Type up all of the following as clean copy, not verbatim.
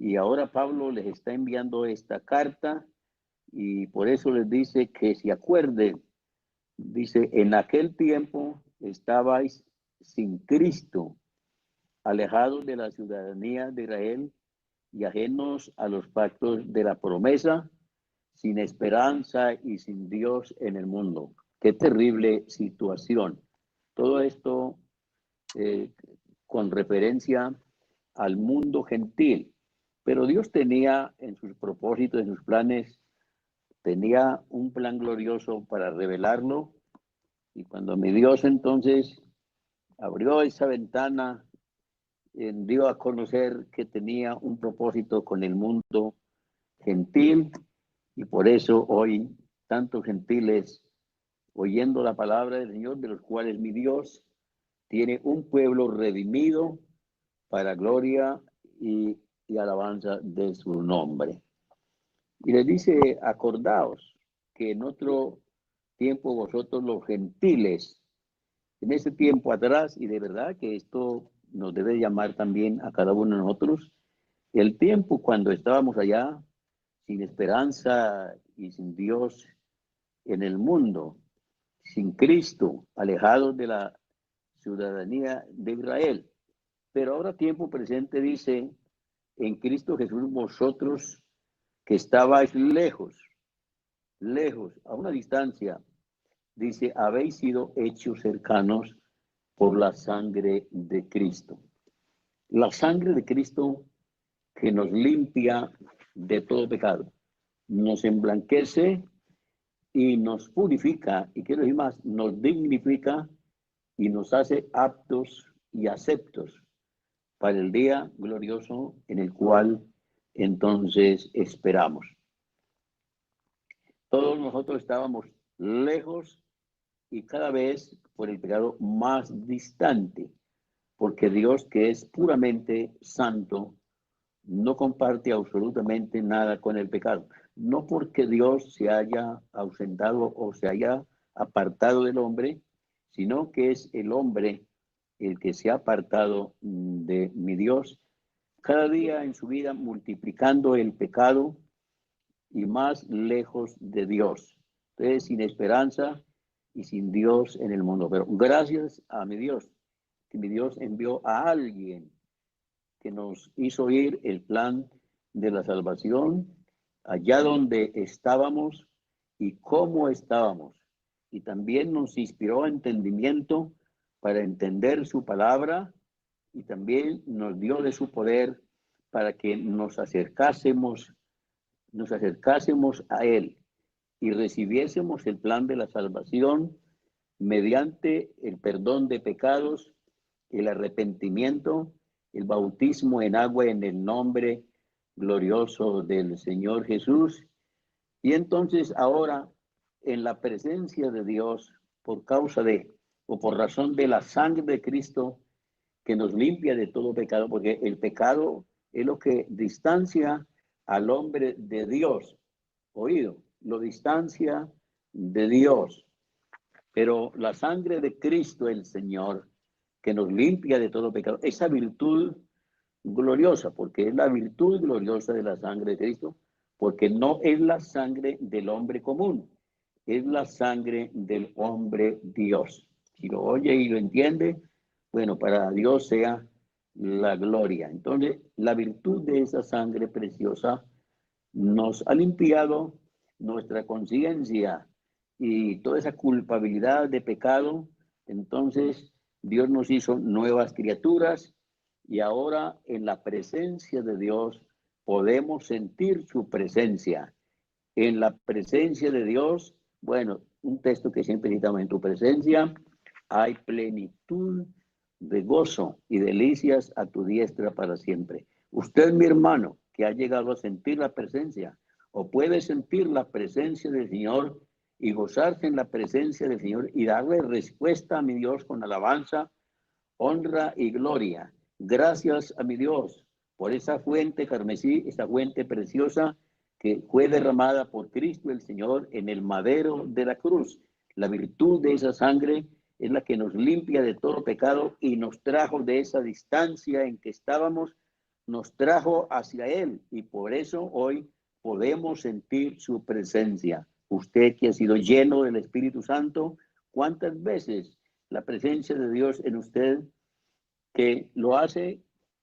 Y ahora Pablo les está enviando esta carta y por eso les dice que se acuerden. Dice, en aquel tiempo estabais sin Cristo, alejados de la ciudadanía de Israel y ajenos a los pactos de la promesa, sin esperanza y sin Dios en el mundo. Qué terrible situación. Todo esto con referencia al mundo gentil. Pero Dios tenía en sus propósitos, en sus planes, tenía un plan glorioso para revelarlo. Y cuando mi Dios entonces abrió esa ventana, dio a conocer que tenía un propósito con el mundo gentil, y por eso hoy tantos gentiles oyendo la palabra del Señor, de los cuales mi Dios tiene un pueblo redimido para gloria y alabanza de su nombre. Y les dice, acordaos que en otro tiempo vosotros los gentiles, en ese tiempo atrás, y de verdad que esto nos debe llamar también a cada uno de nosotros, el tiempo cuando estábamos allá sin esperanza y sin Dios en el mundo, sin Cristo, alejados de la ciudadanía de Israel. Pero ahora tiempo presente dice, en Cristo Jesús vosotros que estabais lejos, a una distancia, dice, habéis sido hechos cercanos por la sangre de Cristo. La sangre de Cristo que nos limpia de todo pecado, nos emblanquece y nos purifica, y quiero decir más, nos dignifica y nos hace aptos y aceptos para el día glorioso en el cual entonces esperamos. Todos nosotros estábamos lejos y cada vez por el pecado más distante, porque Dios, que es puramente santo, no comparte absolutamente nada con el pecado. No porque Dios se haya ausentado o se haya apartado del hombre, sino que es el hombre el que se ha apartado de mi Dios, cada día en su vida multiplicando el pecado y más lejos de Dios. Entonces, sin esperanza y sin Dios en el mundo. Pero gracias a mi Dios, que mi Dios envió a alguien que nos hizo oír el plan de la salvación, allá donde estábamos y cómo estábamos. Y también nos inspiró entendimiento para entender su palabra y también nos dio de su poder para que nos acercásemos a Él y recibiésemos el plan de la salvación mediante el perdón de pecados, el arrepentimiento, el bautismo en agua en el nombre glorioso del Señor Jesús. Y entonces ahora, en la presencia de Dios, por causa de o por razón de la sangre de Cristo, que nos limpia de todo pecado, porque el pecado es lo que distancia al hombre de Dios. Oído, lo distancia de Dios. Pero la sangre de Cristo, el Señor, que nos limpia de todo pecado, esa virtud gloriosa, porque es la virtud gloriosa de la sangre de Cristo, porque no es la sangre del hombre común, es la sangre del hombre Dios. Si lo oye y lo entiende, bueno, para Dios sea la gloria. Entonces, la virtud de esa sangre preciosa nos ha limpiado nuestra conciencia y toda esa culpabilidad de pecado. Entonces, Dios nos hizo nuevas criaturas y ahora en la presencia de Dios podemos sentir su presencia. En la presencia de Dios, bueno, un texto que siempre citamos, en tu presencia hay plenitud de gozo y delicias a tu diestra para siempre. Usted, mi hermano, que ha llegado a sentir la presencia, o puede sentir la presencia del Señor y gozarse en la presencia del Señor y darle respuesta a mi Dios con alabanza, honra y gloria. Gracias a mi Dios por esa fuente carmesí, esa fuente preciosa que fue derramada por Cristo el Señor en el madero de la cruz. La virtud de esa sangre es la que nos limpia de todo pecado y nos trajo de esa distancia en que estábamos nos trajo hacia Él y por eso hoy podemos sentir su presencia. Usted que ha sido lleno del Espíritu Santo, ¿cuántas veces la presencia de Dios en usted que lo hace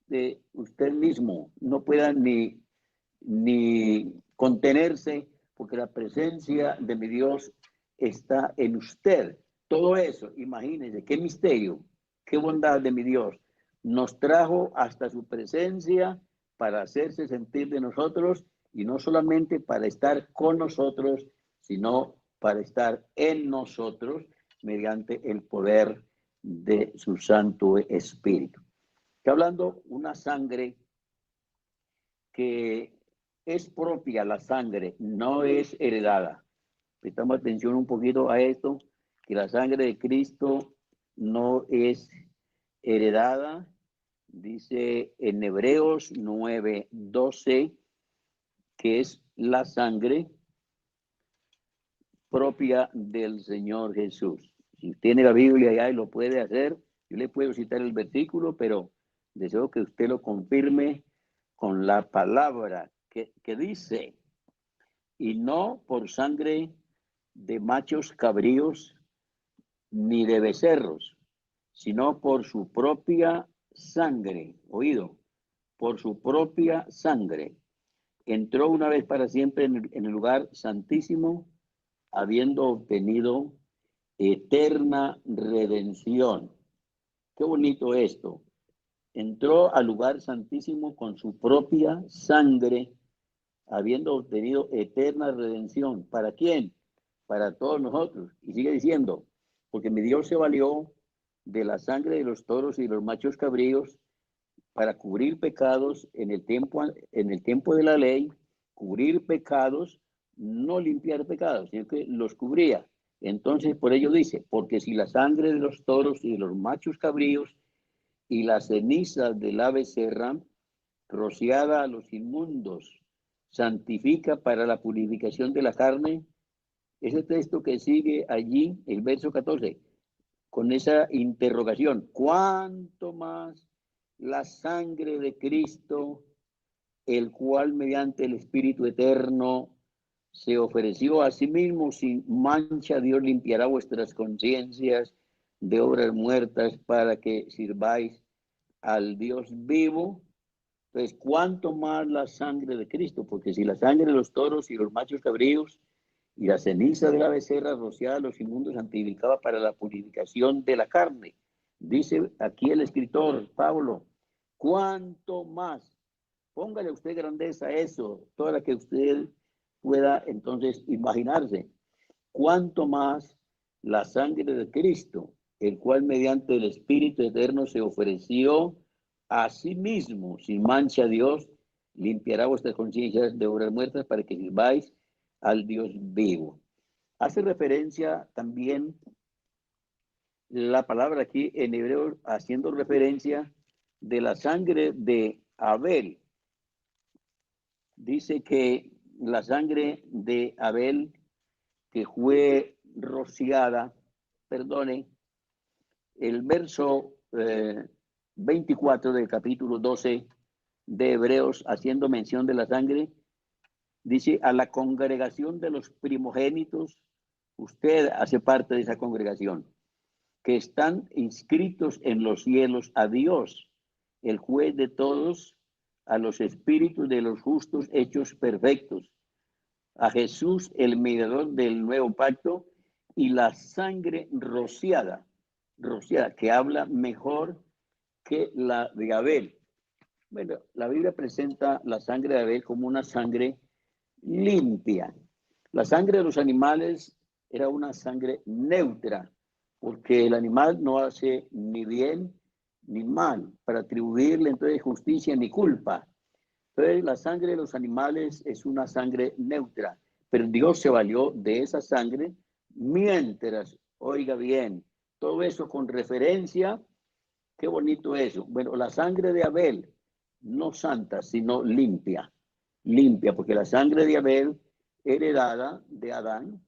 de usted mismo no pueda ni contenerse porque la presencia de mi Dios está en usted? Todo eso, imagínense, qué misterio, qué bondad de mi Dios. Nos trajo hasta su presencia para hacerse sentir de nosotros y no solamente para estar con nosotros, sino para estar en nosotros mediante el poder de su Santo Espíritu. Está hablando una sangre que es propia, la sangre, no es heredada. Prestamos atención un poquito a esto, que la sangre de Cristo no es heredada. Dice en Hebreos 9:12 que es la sangre propia del Señor Jesús. Si tiene la Biblia ya y lo puede hacer, yo le puedo citar el versículo, pero deseo que usted lo confirme con la palabra que dice, y no por sangre de machos cabríos ni de becerros, sino por su propia sangre, oído, por su propia sangre. Entró una vez para siempre en el lugar santísimo, habiendo obtenido eterna redención. Qué bonito esto. Entró al lugar santísimo con su propia sangre, habiendo obtenido eterna redención. ¿Para quién? Para todos nosotros. Y sigue diciendo, porque mi Dios se valió de la sangre de los toros y de los machos cabríos para cubrir pecados en el tiempo de la ley, cubrir pecados, no limpiar pecados, sino que los cubría. Entonces, por ello dice, porque si la sangre de los toros y de los machos cabríos y la ceniza de la becerra, rociada a los inmundos, santifica para la purificación de la carne. Ese texto que sigue allí, el verso 14, con esa interrogación, ¿cuánto más la sangre de Cristo, el cual mediante el Espíritu Eterno se ofreció a sí mismo sin mancha? Dios limpiará vuestras conciencias de obras muertas para que sirváis al Dios vivo? Entonces, ¿cuánto más la sangre de Cristo? Porque si la sangre de los toros y los machos cabríos y la ceniza de la becerra rociada a los inmundos santificaba para la purificación de la carne. Dice aquí el escritor Pablo, ¿cuánto más? Póngale usted grandeza a eso, toda la que usted pueda entonces imaginarse. ¿Cuánto más la sangre de Cristo, el cual mediante el Espíritu Eterno se ofreció a sí mismo sin mancha a Dios, limpiará vuestras conciencias de obras muertas para que sirváis al Dios vivo? Hace referencia también la palabra aquí en hebreo, haciendo referencia de la sangre de Abel. Dice que la sangre de Abel que fue rociada, perdone, el verso 24 del capítulo 12 de Hebreos, haciendo mención de la sangre, dice, a la congregación de los primogénitos, usted hace parte de esa congregación, que están inscritos en los cielos, a Dios, el juez de todos, a los espíritus de los justos hechos perfectos, a Jesús, el mediador del nuevo pacto, y la sangre rociada, que habla mejor que la de Abel. Bueno, la Biblia presenta la sangre de Abel como una sangre limpia. La sangre de los animales era una sangre neutra, porque el animal no hace ni bien ni mal, para atribuirle entonces justicia ni culpa. Entonces, la sangre de los animales es una sangre neutra, pero Dios se valió de esa sangre mientras, oiga bien, todo eso con referencia, qué bonito eso. Bueno, la sangre de Abel, no santa, sino limpia, limpia, porque la sangre de Abel heredada de Adán,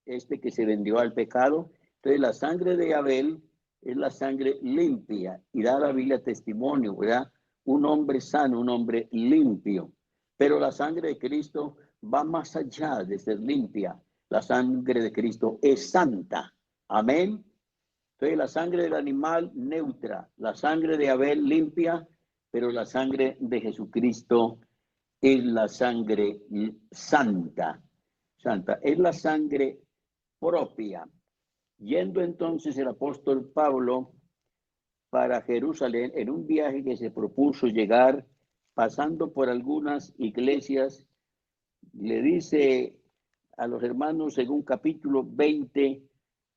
este que se vendió al pecado. Entonces, la sangre de Abel es la sangre limpia y da la Biblia testimonio, ¿verdad? un hombre sano, un hombre limpio. Pero la sangre de Cristo va más allá de ser limpia. La sangre de Cristo es santa. Amén. Entonces la sangre del animal neutra, la sangre de Abel limpia, pero la sangre de Jesucristo es la sangre santa. Santa, es la sangre propia. Yendo entonces el apóstol Pablo para Jerusalén en un viaje que se propuso llegar, pasando por algunas iglesias, le dice a los hermanos según capítulo 20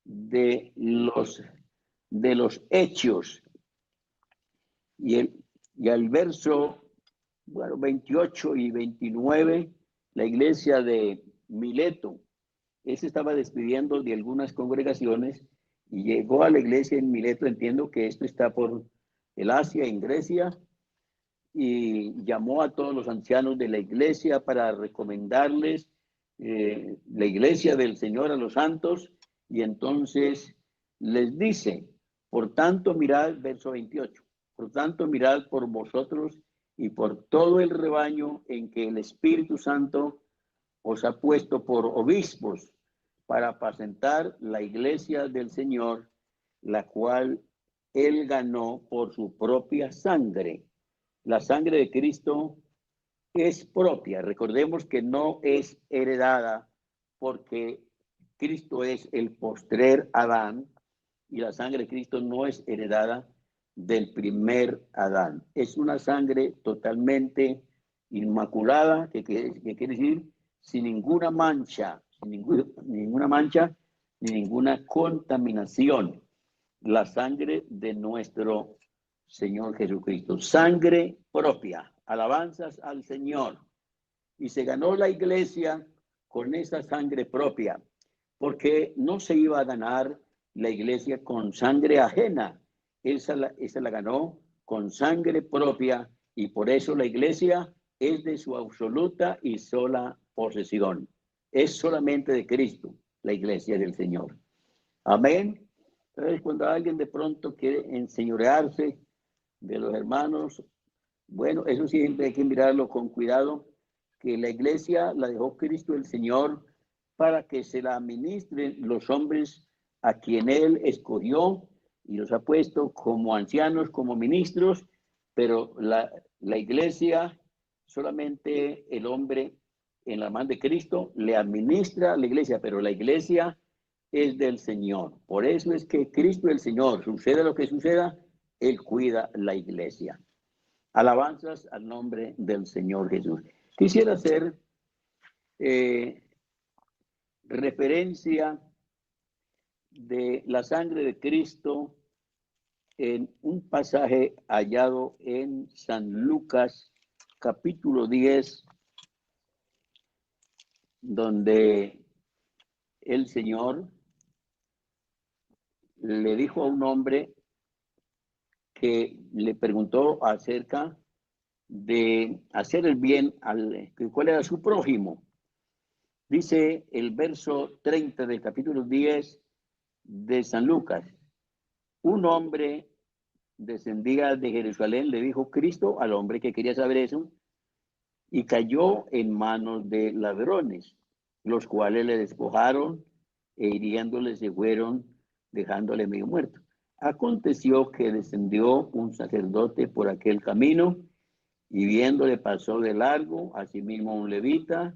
de los Hechos y al verso 28 y 29, la iglesia de Mileto, se estaba despidiendo de algunas congregaciones y llegó a la iglesia en Mileto. Entiendo que esto está por el Asia, en Grecia, y llamó a todos los ancianos de la iglesia para recomendarles la iglesia del Señor a los santos, y entonces les dice, por tanto mirad, verso 28, por tanto mirad por vosotros y por todo el rebaño en que el Espíritu Santo os ha puesto por obispos para apacentar la iglesia del Señor, la cual él ganó por su propia sangre. La sangre de Cristo es propia. Recordemos que no es heredada, porque Cristo es el postrer Adán y la sangre de Cristo no es heredada del primer Adán. Es una sangre totalmente inmaculada, que quiere decir sin ninguna mancha, ninguna mancha ni ninguna contaminación. La sangre de nuestro Señor Jesucristo, sangre propia, alabanzas al Señor. Y se ganó la iglesia con esa sangre propia, porque no se iba a ganar la iglesia con sangre ajena. Esa la ganó con sangre propia, y por eso la iglesia es de su absoluta y sola posesión. Es solamente de Cristo la iglesia del Señor. Amén. Entonces, cuando alguien de pronto quiere enseñorearse de los hermanos, bueno, eso siempre hay que mirarlo con cuidado, que la iglesia la dejó Cristo el Señor para que se la administren los hombres a quien Él escogió y los ha puesto como ancianos, como ministros, pero la iglesia, solamente el hombre en la mano de Cristo le administra la iglesia, pero la iglesia es del Señor. Por eso es que Cristo el Señor, suceda lo que suceda, Él cuida la iglesia. Alabanzas al nombre del Señor Jesús. Quisiera hacer referencia de la sangre de Cristo en un pasaje hallado en San Lucas, capítulo 10, donde el Señor le dijo a un hombre que le preguntó acerca de hacer el bien, cuál era su prójimo. Dice el verso 30 del capítulo 10 de San Lucas: un hombre descendía de Jerusalén, le dijo Cristo al hombre que quería saber eso, y cayó en manos de ladrones, los cuales le despojaron e hiriéndole se fueron, dejándole medio muerto. Aconteció que descendió un sacerdote por aquel camino y viéndole pasó de largo, asimismo un levita,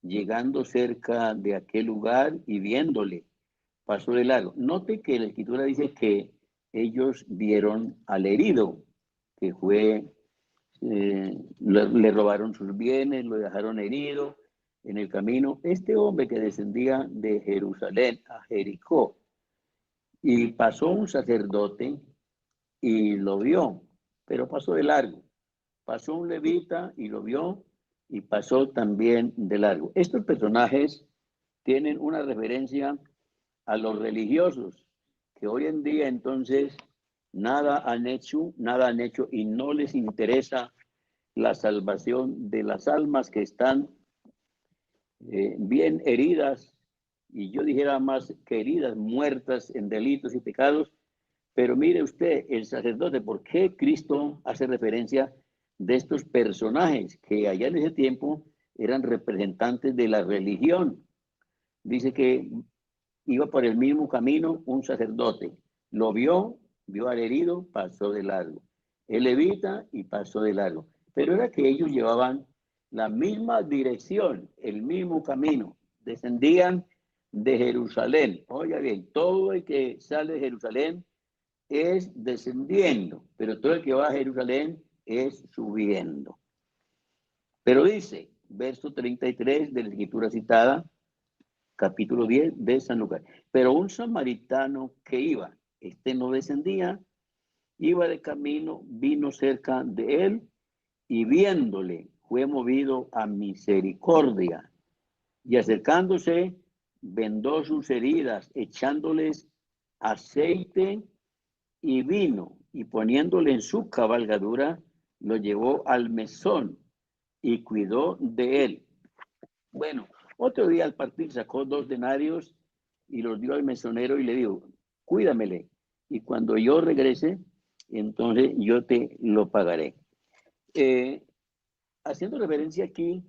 llegando cerca de aquel lugar y viéndole pasó de largo. Note que la escritura dice que ellos vieron al herido, que fue, le robaron sus bienes, lo dejaron herido en el camino. Este hombre que descendía de Jerusalén a Jericó, y pasó un sacerdote y lo vio, pero pasó de largo. Pasó un levita y lo vio y pasó también de largo. Estos personajes tienen una referencia a los religiosos, que hoy en día entonces nada han hecho y no les interesa la salvación de las almas que están bien heridas, y yo dijera más que heridas, muertas en delitos y pecados, Pero mire usted, el sacerdote, ¿por qué Cristo hace referencia de estos personajes que allá en ese tiempo eran representantes de la religión? Dice que iba por el mismo camino un sacerdote. Lo vio al herido, pasó de largo. El levita y pasó de largo. Pero era que ellos llevaban la misma dirección, el mismo camino. Descendían de Jerusalén. Oiga bien, todo el que sale de Jerusalén es descendiendo, pero todo el que va a Jerusalén es subiendo. Pero dice, verso 33 de la escritura citada, capítulo 10 de San Lucas. Pero un samaritano que iba, este no descendía, iba de camino, vino cerca de él y viéndole fue movido a misericordia y acercándose vendó sus heridas, echándoles aceite y vino y poniéndole en su cabalgadura, lo llevó al mesón y cuidó de él. Bueno, otro día al partir sacó 2 denarios y los dio al mesonero y le dijo, cuídamele. Y cuando yo regrese, entonces yo te lo pagaré. Haciendo referencia aquí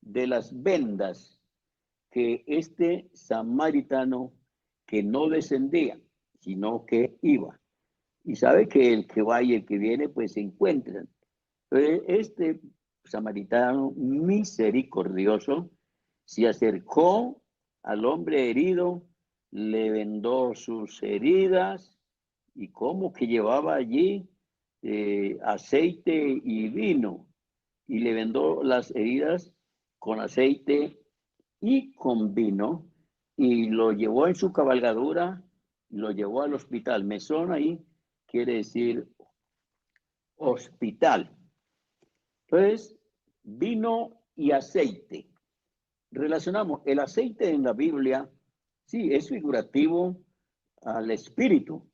de las vendas que este samaritano que no descendía, sino que iba. Y sabe que el que va y el que viene, pues se encuentran. Entonces, este samaritano misericordioso se acercó al hombre herido, le vendó sus heridas y como que llevaba allí aceite y vino y le vendó las heridas con aceite y con vino y lo llevó en su cabalgadura, lo llevó al hospital. Mesón ahí quiere decir hospital. Entonces, vino y aceite. Relacionamos el aceite en la Biblia, sí, es figurativo al espíritu.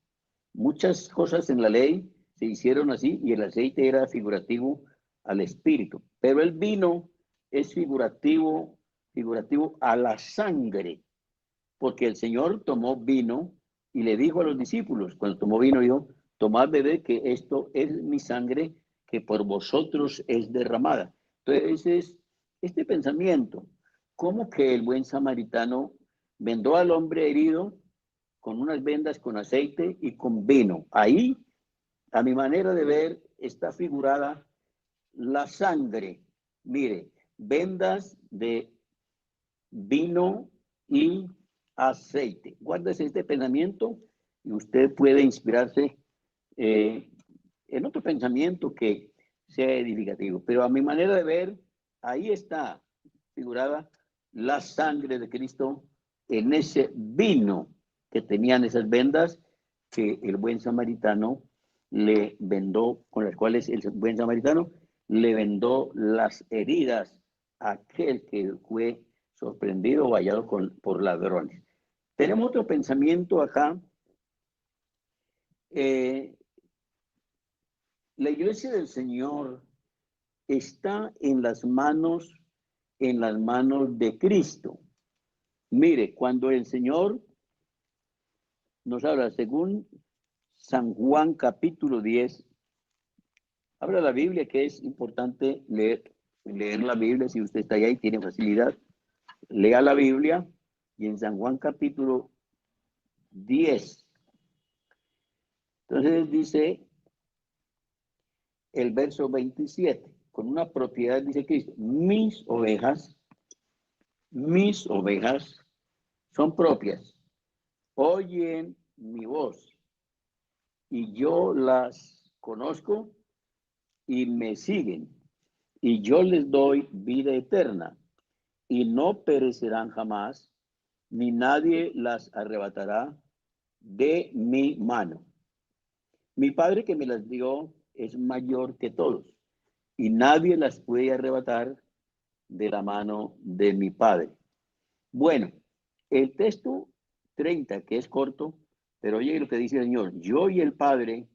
Muchas cosas en la ley se hicieron así y el aceite era figurativo al espíritu. Pero el vino es figurativo a la sangre, porque el Señor tomó vino y le dijo a los discípulos, cuando tomó vino, dijo, tomad, bebé, que esto es mi sangre que por vosotros es derramada. Entonces, este pensamiento, como que el buen samaritano vendó al hombre herido con unas vendas con aceite y con vino. Ahí, a mi manera de ver, está figurada la sangre. Mire, vendas de vino y aceite. Guárdese este pensamiento y usted puede inspirarse en otro pensamiento que sea edificativo. Pero a mi manera de ver, ahí está figurada la sangre de Cristo en ese vino que tenían esas vendas que el buen samaritano le vendó, con las cuales el buen samaritano le vendó las heridas a aquel que fue sorprendido o hallado por ladrones. Tenemos otro pensamiento acá. La iglesia del Señor está en las manos de Cristo. Mire, cuando el Señor nos habla, según San Juan capítulo 10, habla la Biblia, que es importante leer la Biblia, si usted está allá y tiene facilidad, lea la Biblia, y en San Juan capítulo 10, entonces dice el verso 27, con una propiedad dice Cristo, mis ovejas son propias, oyen mi voz y yo las conozco y me siguen y yo les doy vida eterna y no perecerán jamás, ni nadie las arrebatará de mi mano. Mi Padre que me las dio es mayor que todos y nadie las puede arrebatar de la mano de mi Padre. Bueno, el texto 30, que es corto, pero oye lo que dice el Señor, yo y el Padre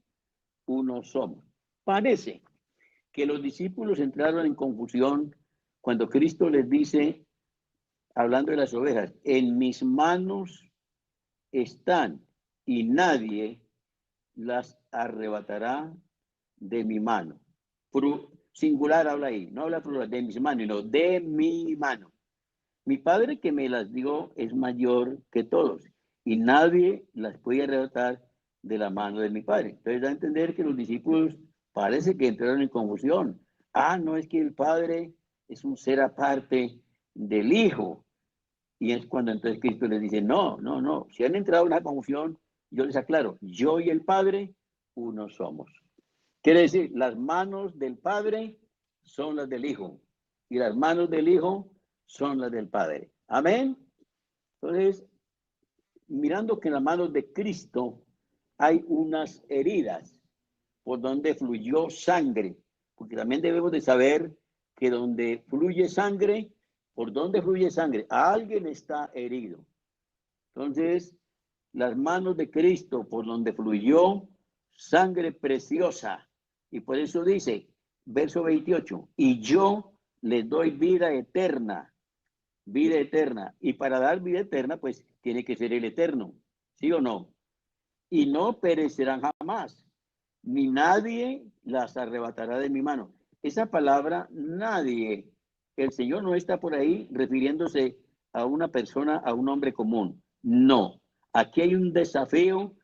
uno somos. Parece que los discípulos entraron en confusión cuando Cristo les dice, hablando de las ovejas, en mis manos están y nadie las arrebatará de mi mano. Singular habla ahí, no habla plural, de mis manos, no, de mi mano. Mi Padre que me las dio es mayor que todos y nadie las puede arrebatar de la mano de mi Padre. Entonces da a entender que los discípulos parece que entraron en confusión. Ah, no, es que el Padre es un ser aparte del Hijo. Y es cuando entonces Cristo les dice, no, no, no, si han entrado en una confusión, yo les aclaro, yo y el Padre, uno somos. Quiere decir, las manos del Padre son las del Hijo y las manos del Hijo son las del Padre. Amén. Entonces, mirando que en las manos de Cristo hay unas heridas por donde fluyó sangre, porque también debemos de saber que donde fluye sangre, por donde fluye sangre, alguien está herido. Entonces, las manos de Cristo por donde fluyó sangre preciosa. Y por eso dice, verso 28, y yo les doy vida eterna, vida eterna. Y para dar vida eterna, pues tiene que ser el eterno, ¿sí o no? Y no perecerán jamás, ni nadie las arrebatará de mi mano. Esa palabra, nadie, el Señor no está por ahí refiriéndose a una persona, a un hombre común. No, aquí hay un desafío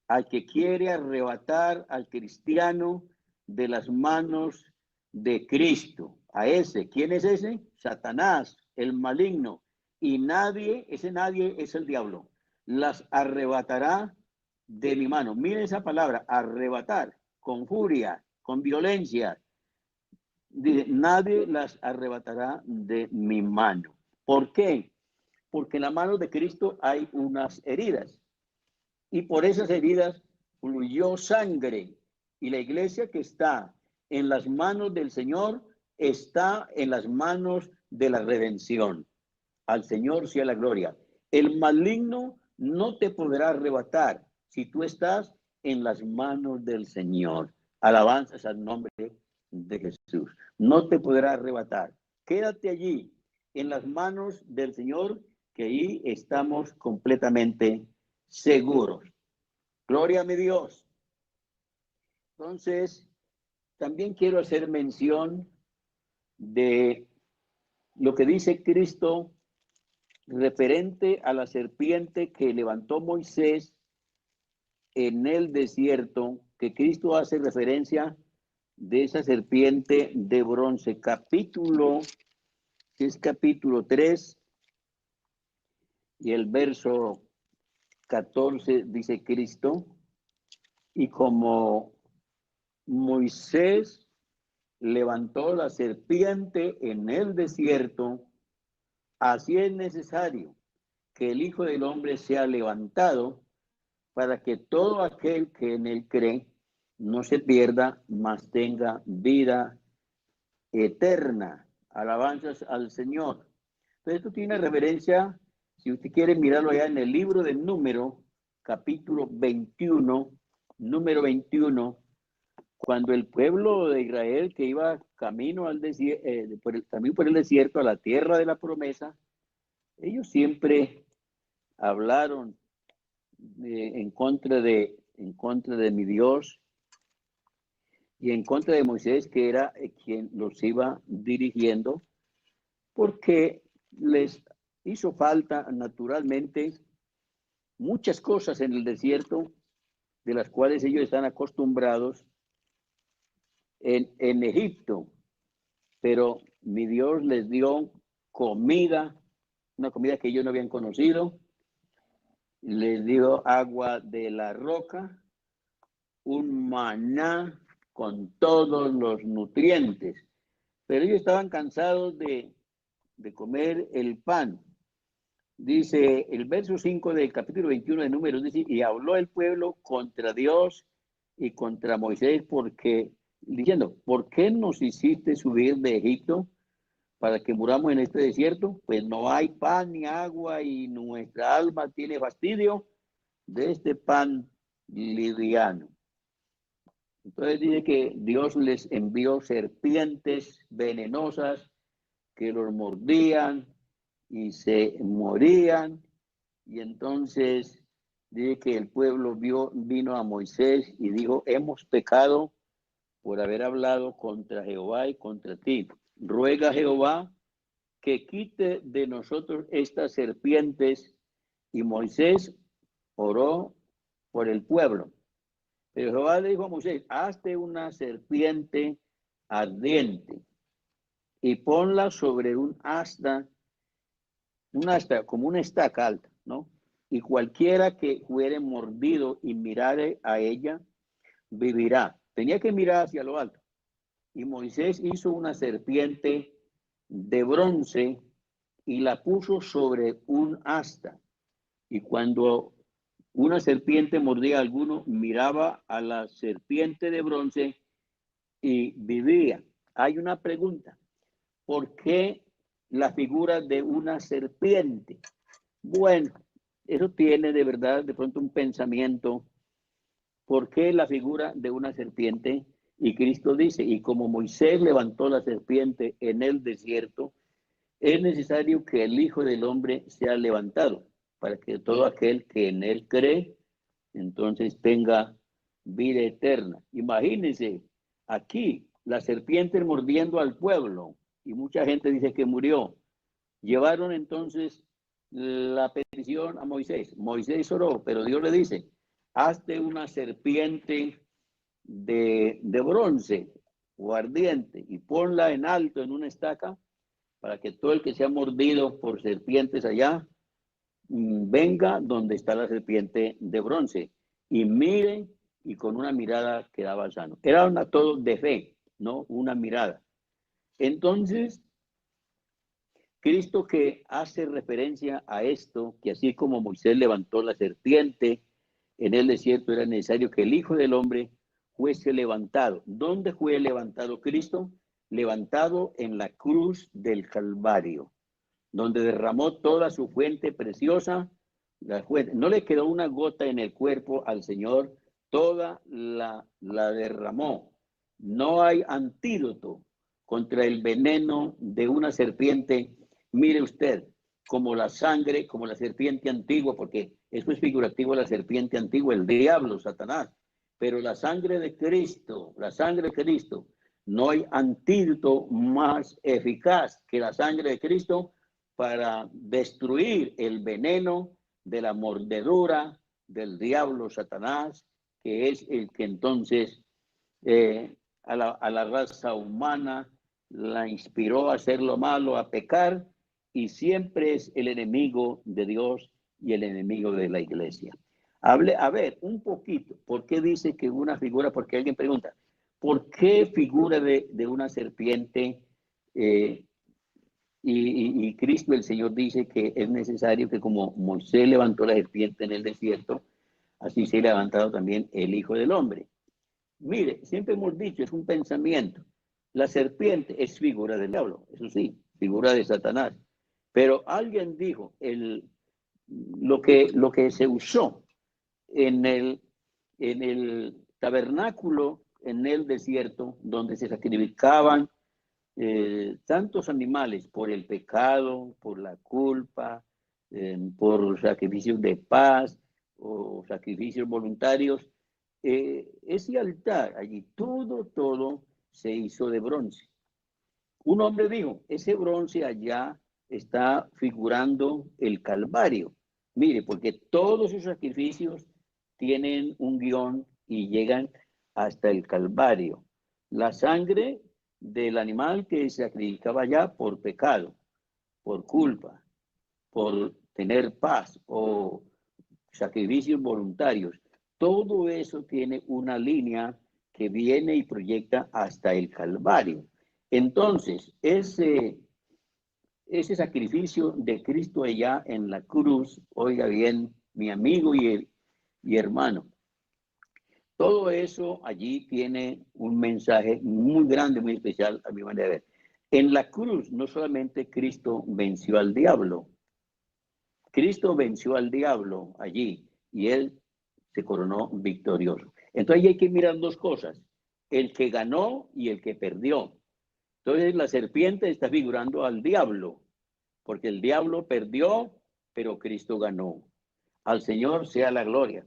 al que quiere arrebatar al cristiano de las manos de Cristo. A ese, ¿quién es ese? Satanás, el maligno. Y nadie, ese nadie es el diablo. Las arrebatará de mi mano. Miren esa palabra, arrebatar, con furia, con violencia. Dice, nadie las arrebatará de mi mano. ¿Por qué? Porque en la mano de Cristo hay unas heridas. Y por esas heridas fluyó sangre. Y la iglesia que está en las manos del Señor está en las manos de la redención. Al Señor sea la gloria. El maligno no te podrá arrebatar si tú estás en las manos del Señor. Alabanzas al nombre de Jesús. No te podrá arrebatar. Quédate allí en las manos del Señor, que ahí estamos completamente seguros. Gloria a mi Dios. Entonces, también quiero hacer mención de lo que dice Cristo referente a la serpiente que levantó Moisés en el desierto, que Cristo hace referencia de esa serpiente de bronce. Es capítulo 3 y el verso 14 dice Cristo, y como Moisés levantó la serpiente en el desierto, así es necesario que el Hijo del Hombre sea levantado para que todo aquel que en él cree no se pierda, mas tenga vida eterna. Alabanzas al Señor. Entonces, esto tiene referencia, si usted quiere mirarlo allá en el libro de Número, capítulo 21, número 21, cuando el pueblo de Israel que iba camino al desierto, también por el desierto a la tierra de la promesa, ellos siempre hablaron en contra de mi Dios y en contra de Moisés, que era quien los iba dirigiendo, porque les hizo falta naturalmente muchas cosas en el desierto de las cuales ellos están acostumbrados en Egipto, pero mi Dios les dio comida, una comida que ellos no habían conocido, les dio agua de la roca, un maná con todos los nutrientes, pero ellos estaban cansados de comer el pan. Dice el verso 5 del capítulo 21 de Números, dice, y habló el pueblo contra Dios y contra Moisés, porque, diciendo, ¿por qué nos hiciste subir de Egipto para que muramos en este desierto? Pues no hay pan ni agua y nuestra alma tiene fastidio de este pan liviano. Entonces dice que Dios les envió serpientes venenosas que los mordían y se morían. Y entonces dice que el pueblo vino a Moisés y dijo, hemos pecado por haber hablado contra Jehová y contra ti. Ruega a Jehová que quite de nosotros estas serpientes. Y Moisés oró por el pueblo. Pero Jehová le dijo a Moisés, hazte una serpiente ardiente y ponla sobre un asta como una estaca alta, ¿no? Y cualquiera que fuere mordido y mirare a ella, vivirá. Tenía que mirar hacia lo alto. Y Moisés hizo una serpiente de bronce y la puso sobre un asta. Y cuando una serpiente mordía a alguno, miraba a la serpiente de bronce y vivía. Hay una pregunta. ¿Por qué la figura de una serpiente? Bueno, eso tiene de verdad de pronto un pensamiento. ¿Por qué la figura de una serpiente? Y Cristo dice, y como Moisés levantó la serpiente en el desierto, es necesario que el Hijo del Hombre sea levantado, para que todo aquel que en él cree, entonces tenga vida eterna. Imagínense, aquí la serpiente mordiendo al pueblo, y mucha gente dice que murió. Llevaron entonces la petición a Moisés. Moisés oró, pero Dios le dice, hazte una serpiente de bronce o ardiente y ponla en alto en una estaca para que todo el que sea mordido por serpientes allá venga donde está la serpiente de bronce y mire y con una mirada quedaba sano. Era un acto de fe, ¿no? Una mirada. Entonces, Cristo que hace referencia a esto, que así como Moisés levantó la serpiente en el desierto, era necesario que el Hijo del Hombre fuese levantado. ¿Dónde fue levantado Cristo? Levantado en la cruz del Calvario, donde derramó toda su fuente preciosa. No le quedó una gota en el cuerpo al Señor, toda la derramó. No hay antídoto contra el veneno de una serpiente. Mire usted, como la sangre, como la serpiente antigua, porque eso es figurativo, la serpiente antigua, el diablo, Satanás. Pero la sangre de Cristo, no hay antídoto más eficaz que la sangre de Cristo para destruir el veneno de la mordedura del diablo Satanás, que es el que entonces a la raza humana la inspiró a hacer lo malo, a pecar, y siempre es el enemigo de Dios y el enemigo de la iglesia. Hable, a ver, un poquito, ¿por qué dice que una figura? Porque alguien pregunta, ¿por qué figura de una serpiente? Y Cristo, el Señor, dice que es necesario que como Moisés levantó la serpiente en el desierto, así se ha levantado también el Hijo del Hombre. Mire, siempre hemos dicho, es un pensamiento. La serpiente es figura del diablo, eso sí, figura de Satanás. Pero alguien dijo, lo que se usó en el tabernáculo, en el desierto, donde se sacrificaban tantos animales por el pecado, por la culpa, por sacrificios de paz o sacrificios voluntarios. Ese altar allí, todo se hizo de bronce. Un hombre dijo, ese bronce allá está figurando el Calvario. Mire, porque todos esos sacrificios tienen un guión y llegan hasta el Calvario. La sangre del animal que se sacrificaba allá por pecado, por culpa, por tener paz o sacrificios voluntarios. Todo eso tiene una línea que viene y proyecta hasta el Calvario. Entonces, ese sacrificio de Cristo allá en la cruz, oiga bien, mi amigo y hermano, todo eso allí tiene un mensaje muy grande, muy especial a mi manera de ver. En la cruz no solamente Cristo venció al diablo, Cristo venció al diablo allí y él se coronó victorioso. Entonces hay que mirar dos cosas, el que ganó y el que perdió. Entonces la serpiente está figurando al diablo, porque el diablo perdió, pero Cristo ganó. Al Señor sea la gloria.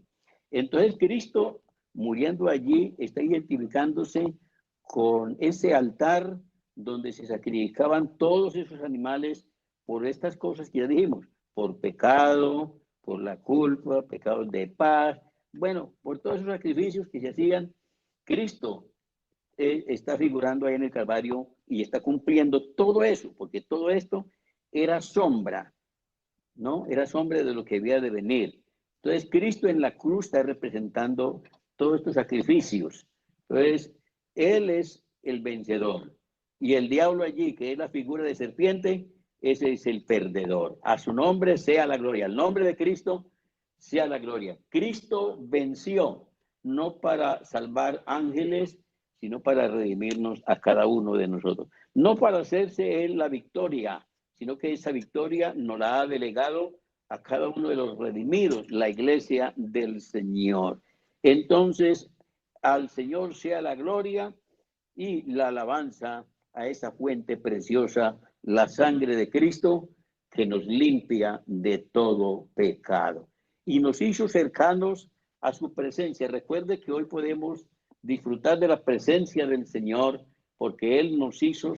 Entonces Cristo, muriendo allí, está identificándose con ese altar donde se sacrificaban todos esos animales por estas cosas que ya dijimos, por pecado, por la culpa, pecados de paz, bueno, por todos esos sacrificios que se hacían. Cristo está figurando ahí en el Calvario y está cumpliendo todo eso, porque todo esto era sombra, ¿no? Era sombra de lo que había de venir. Entonces, Cristo en la cruz está representando todos estos sacrificios. Entonces, Él es el vencedor. Y el diablo allí, que es la figura de serpiente, ese es el perdedor. A su nombre sea la gloria. Al nombre de Cristo sea la gloria. Cristo venció, no para salvar ángeles, sino para redimirnos a cada uno de nosotros. No para hacerse Él la victoria, sino que esa victoria nos la ha delegado a cada uno de los redimidos, la iglesia del Señor. Entonces, al Señor sea la gloria y la alabanza a esa fuente preciosa, la sangre de Cristo, que nos limpia de todo pecado y nos hizo cercanos a su presencia. Recuerde que hoy podemos disfrutar de la presencia del Señor porque Él nos hizo